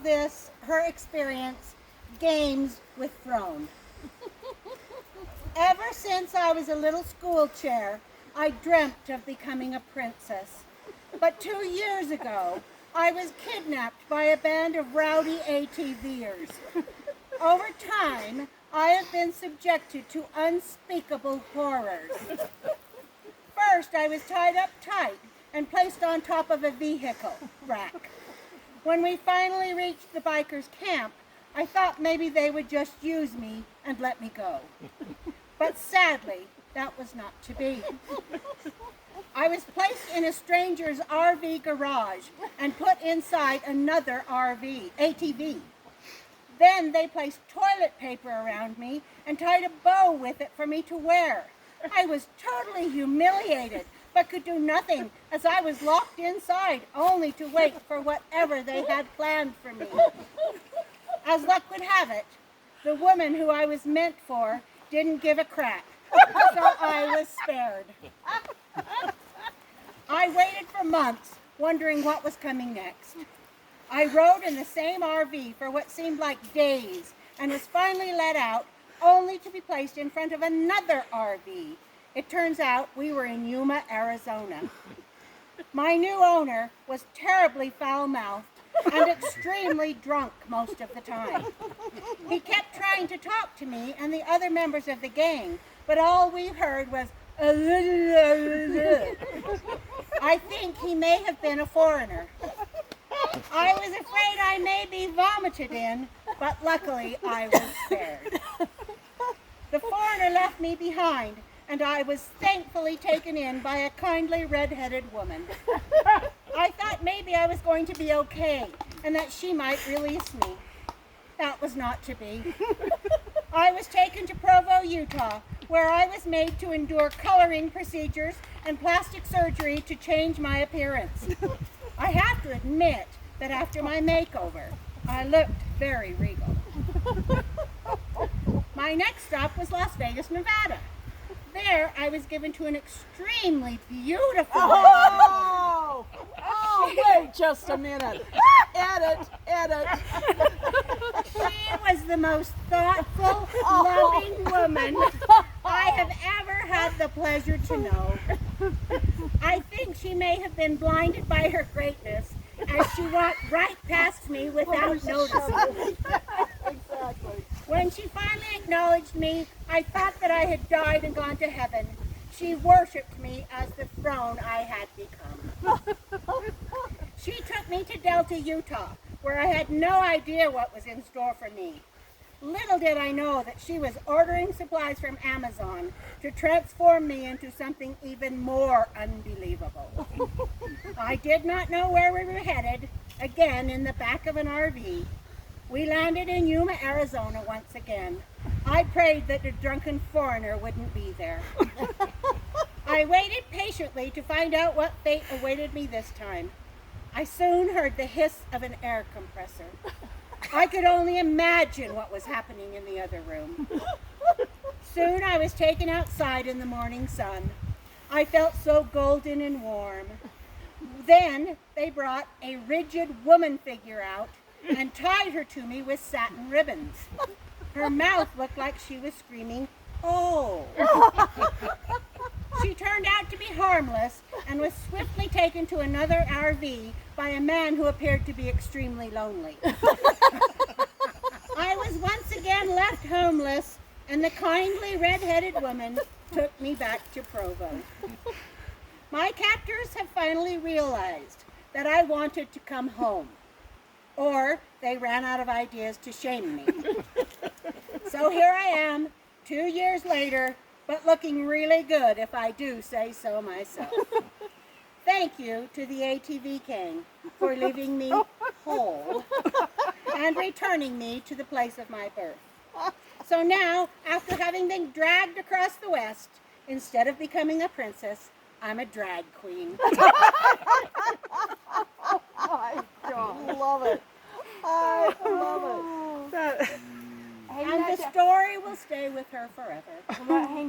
her experience, Games with Thrones. Ever since I was a little school chair, I dreamt of becoming a princess. But 2 years ago, I was kidnapped by a band of rowdy ATVers. Over time, I have been subjected to unspeakable horrors. First, I was tied up tight and placed on top of a vehicle rack. When we finally reached the bikers' camp, I thought maybe they would just use me and let me go. But sadly, that was not to be. I was placed in a stranger's RV garage and put inside another ATV. Then they placed toilet paper around me and tied a bow with it for me to wear. I was totally humiliated, but could do nothing as I was locked inside, only to wait for whatever they had planned for me. As luck would have it, the woman who I was meant for didn't give a crap, so I was spared. I waited for months, wondering what was coming next. I rode in the same RV for what seemed like days, and was finally let out, only to be placed in front of another RV. It turns out we were in Yuma, Arizona. My new owner was terribly foul-mouthed and extremely drunk most of the time. He kept trying to talk to me and the other members of the gang, but all we heard was I think he may have been a foreigner. I was afraid I may be vomited in, but luckily I was spared. The foreigner left me behind, and I was thankfully taken in by a kindly red-headed woman. I thought maybe I was going to be okay, and that she might release me. That was not to be. I was taken to Provo, Utah, where I was made to endure coloring procedures and plastic surgery to change my appearance. I have to admit that after my makeover, I looked very regal. My next stop was Las Vegas, Nevada. There, I was given to an extremely beautiful Wait just a minute. Edit. She was the most thoughtful, loving woman I have ever had the pleasure to know. I think she may have been blinded by her greatness as she walked right past me without noticing. Exactly. When she finally acknowledged me, I thought that I had died and gone to heaven. She worshipped me as the throne I had become. She took me to Delta, Utah, where I had no idea what was in store for me. Little did I know that she was ordering supplies from Amazon to transform me into something even more unbelievable. I did not know where we were headed, again in the back of an RV. We landed in Yuma, Arizona once again. I prayed that the drunken foreigner wouldn't be there. I waited patiently to find out what fate awaited me this time. I soon heard the hiss of an air compressor. I could only imagine what was happening in the other room. Soon I was taken outside in the morning sun. I felt so golden and warm. Then they brought a rigid woman figure out and tied her to me with satin ribbons. Her mouth looked like she was screaming, "Oh!" She turned out to be harmless and was swiftly taken to another RV by a man who appeared to be extremely lonely. I was once again left homeless, and the kindly red-headed woman took me back to Provo. My captors have finally realized that I wanted to come home, or they ran out of ideas to shame me. So here I am, 2 years later, but looking really good if I do say so myself. Thank you to the ATV King for leaving me whole and returning me to the place of my birth. So now, after having been dragged across the West, instead of becoming a princess, I'm a drag queen. I love it. I love it. And the story will stay with her forever. Hang